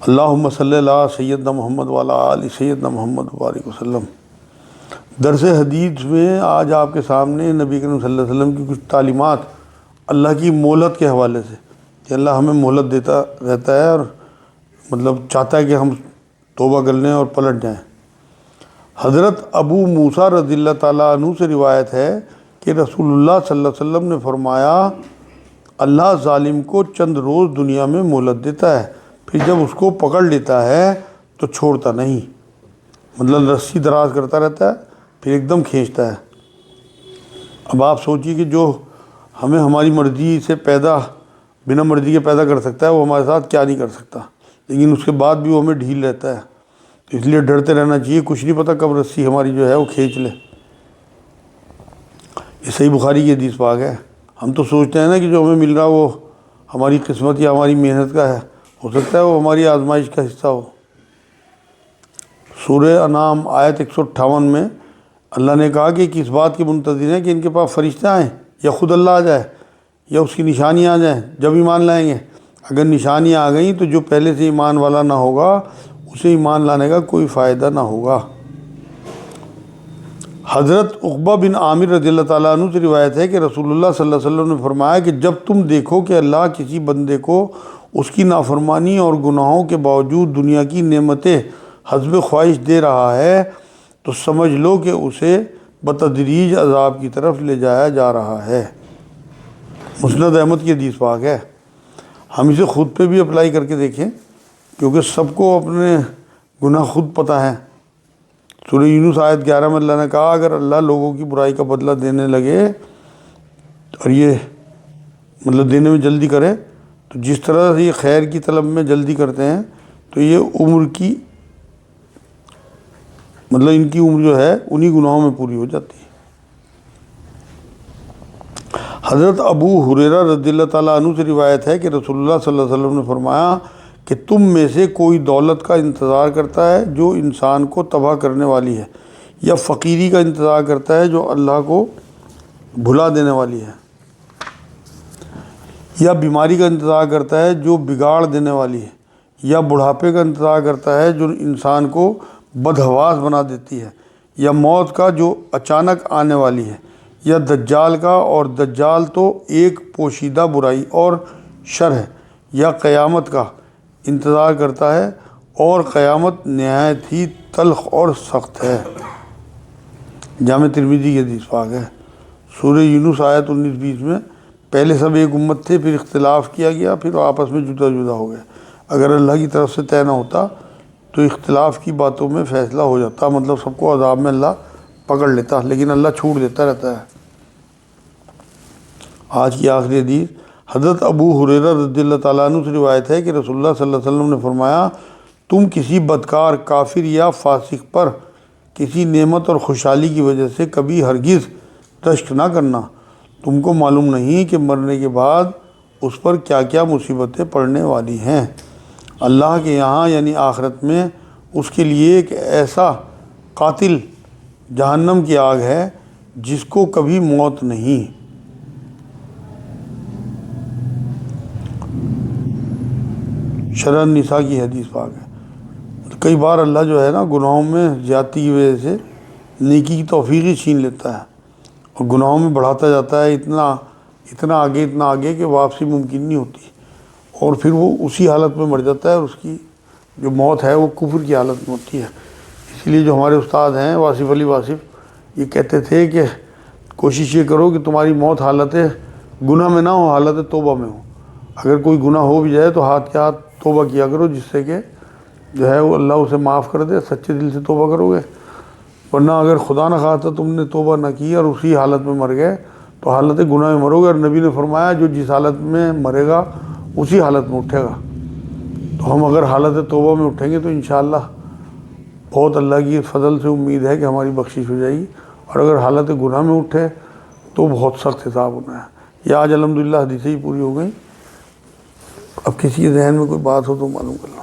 اللہم صلی اللہ سیدنا محمد وعلی آل سیدنا محمد وبارک وسلم۔ درس حدیث میں آج آپ کے سامنے نبی کریم صلی اللہ علیہ وسلم کی کچھ تعلیمات اللہ کی مہلت کے حوالے سے، کہ اللہ ہمیں مہلت دیتا رہتا ہے اور چاہتا ہے کہ ہم توبہ کر لیں اور پلٹ جائیں۔ حضرت ابو موسیٰ رضی اللہ تعالیٰ عنہ سے روایت ہے کہ رسول اللہ صلی اللہ علیہ وسلم نے فرمایا، اللہ ظالم کو چند روز دنیا میں مہلت دیتا ہے، پھر جب اس کو پکڑ لیتا ہے تو چھوڑتا نہیں، رسی دراز کرتا رہتا ہے، پھر ایک دم کھینچتا ہے۔ اب آپ سوچیے کہ جو ہمیں ہماری مرضی سے بنا مرضی کے پیدا کر سکتا ہے، وہ ہمارے ساتھ کیا نہیں کر سکتا، لیکن اس کے بعد بھی وہ ہمیں ڈھیل رہتا ہے، تو اس لیے ڈرتے رہنا چاہیے، کچھ نہیں پتہ کب رسی ہماری جو ہے وہ کھینچ لے۔ یہ صحیح بخاری کی حدیث پاک ہے۔ ہم تو سوچتے ہیں نا کہ جو ہمیں مل رہا وہ ہماری قسمت یا ہماری محنت کا ہے، ہو سکتا ہے وہ ہماری آزمائش کا حصہ ہو۔ سورہ انعام آیت 158 میں اللہ نے کہا کہ کس بات کے منتظر ہیں کہ ان کے پاس فرشتے آئیں یا خود اللہ آ جائے یا اس کی نشانیاں آ جائیں جب ایمان لائیں گے۔ اگر نشانیاں آ گئیں تو جو پہلے سے ایمان والا نہ ہوگا اسے ایمان لانے کا کوئی فائدہ نہ ہوگا۔ حضرت عقبہ بن عامر رضی اللہ تعالیٰ عنہ سے روایت ہے کہ رسول اللہ صلی اللہ علیہ وسلم نے فرمایا کہ جب تم دیکھو کہ اللہ کسی بندے کو اس کی نافرمانی اور گناہوں کے باوجود دنیا کی نعمتیں حسب خواہش دے رہا ہے تو سمجھ لو کہ اسے بتدریج عذاب کی طرف لے جایا جا رہا ہے۔ مسند احمد کی حدیث پاک ہے۔ ہم اسے خود پہ بھی اپلائی کر کے دیکھیں، کیونکہ سب کو اپنے گناہ خود پتہ ہے۔ سورہ یونس آیت 11 میں اللہ نے کہا اگر اللہ لوگوں کی برائی کا بدلہ دینے لگے اور یہ دینے میں جلدی کرے تو جس طرح سے یہ خیر کی طلب میں جلدی کرتے ہیں تو یہ عمر کی ان کی عمر جو ہے انہی گناہوں میں پوری ہو جاتی ہے۔ حضرت ابو ہریرہ رضی اللہ تعالیٰ عنہ سے روایت ہے کہ رسول اللہ صلی اللہ علیہ وسلم نے فرمایا کہ تم میں سے کوئی دولت کا انتظار کرتا ہے جو انسان کو تباہ کرنے والی ہے، یا فقیری کا انتظار کرتا ہے جو اللہ کو بھلا دینے والی ہے، یا بیماری کا انتظار کرتا ہے جو بگاڑ دینے والی ہے، یا بڑھاپے کا انتظار کرتا ہے جو انسان کو بدحواس بنا دیتی ہے، یا موت کا جو اچانک آنے والی ہے، یا دجال کا، اور دجال تو ایک پوشیدہ برائی اور شر ہے، یا قیامت کا انتظار کرتا ہے اور قیامت نہایت ہی تلخ اور سخت ہے۔ جامع ترمذی کی حدیث پاک ہے۔ سورہ یونس آیت 19-20 میں پہلے سب ایک امت تھے، پھر اختلاف کیا گیا، پھر آپس میں جدا جدا ہو گئے۔ اگر اللہ کی طرف سے طے نہ ہوتا تو اختلاف کی باتوں میں فیصلہ ہو جاتا، سب کو عذاب میں اللہ پکڑ لیتا، لیکن اللہ چھوڑ دیتا رہتا ہے۔ آج کی آخری حدیث حضرت ابو ہریرہ رضی اللہ تعالیٰ عنہ سے روایت ہے کہ رسول اللہ صلی اللہ علیہ وسلم نے فرمایا تم کسی بدکار کافر یا فاسق پر کسی نعمت اور خوشحالی کی وجہ سے کبھی ہرگز رشک نہ کرنا، تم کو معلوم نہیں کہ مرنے کے بعد اس پر کیا کیا مصیبتیں پڑنے والی ہیں۔ اللہ کے یہاں یعنی آخرت میں اس کے لیے ایک ایسا قاتل جہنم کی آگ ہے جس کو کبھی موت نہیں۔ شرح النساء کی حدیث پاک ہے۔ کئی بار اللہ جو ہے نا گناہوں میں زیادتی کی وجہ سے نیکی کی توفیق ہی چھین لیتا ہے اور گناہوں میں بڑھاتا جاتا ہے، اتنا آگے کہ واپسی ممکن نہیں ہوتی، اور پھر وہ اسی حالت میں مر جاتا ہے، اور اس کی جو موت ہے وہ کفر کی حالت میں ہوتی ہے۔ اسی لیے جو ہمارے استاد ہیں واصف علی واصف، یہ کہتے تھے کہ کوشش یہ کرو کہ تمہاری موت حالت گناہ میں نہ ہو، حالت توبہ میں ہو۔ اگر کوئی گناہ ہو بھی جائے تو ہاتھ کے ہاتھ توبہ کیا کرو، جس سے کہ جو ہے وہ اللہ اسے معاف کر دے، سچے دل سے توبہ کرو گے۔ ورنہ اگر خدا نہ خواستہ تم نے توبہ نہ کی اور اسی حالت میں مر گئے تو حالت گناہ میں مرو گے، اور نبی نے فرمایا جو جس حالت میں مرے گا اسی حالت میں اٹھے گا۔ تو ہم اگر حالت توبہ میں اٹھیں گے تو انشاءاللہ بہت اللہ کی فضل سے امید ہے کہ ہماری بخشش ہو جائے گی، اور اگر حالت گناہ میں اٹھے تو بہت سخت حساب ہونا ہے۔ یہ آج الحمدللہ حدیثیں ہی پوری ہو گئیں۔ اب کسی کے ذہن میں کوئی بات ہو تو معلوم کر لو۔